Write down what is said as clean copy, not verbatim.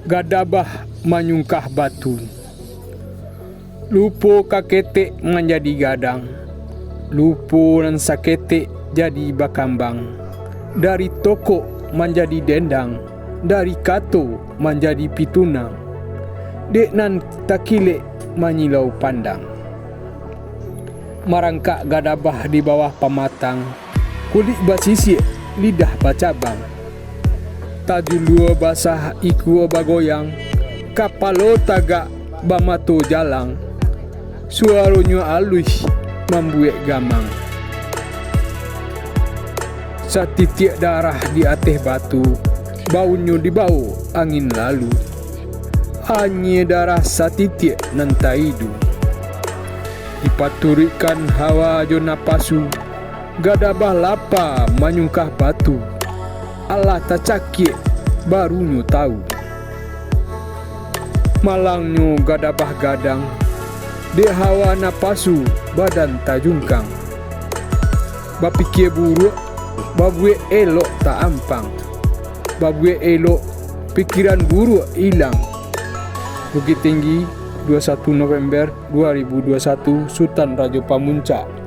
Gadabah manyungkah batu. Lupo kaketek menjadi gadang. Lupo dan saketek jadi bakambang. Dari toko menjadi dendang. Dari kato menjadi pitunang. Dek nan takilek menyilau pandang. Marangkak gadabah di bawah pamatang. Kulit basisik, lidah bacabang. Tajulua basah ikua bagoyang. Kapalo tagak bamato jalang. Suaranya alus membuat gamang. Satitik darah di atas batu. Baunya dibau angin lalu. Hanya darah satitik nan taidu. Dipaturikan hawa jo napasu. Gadabah lapa manyungkah batu. Allah tak cakik barunya tahu. Malangnya gadabah gadang. Dek hawa napasu badan tajungkang. Bapikir buruk, babue elok tak ampang. Babue elok, pikiran buruk hilang. Bukit Tinggi, 21 November 2021, Sultan Raja Pamuncak.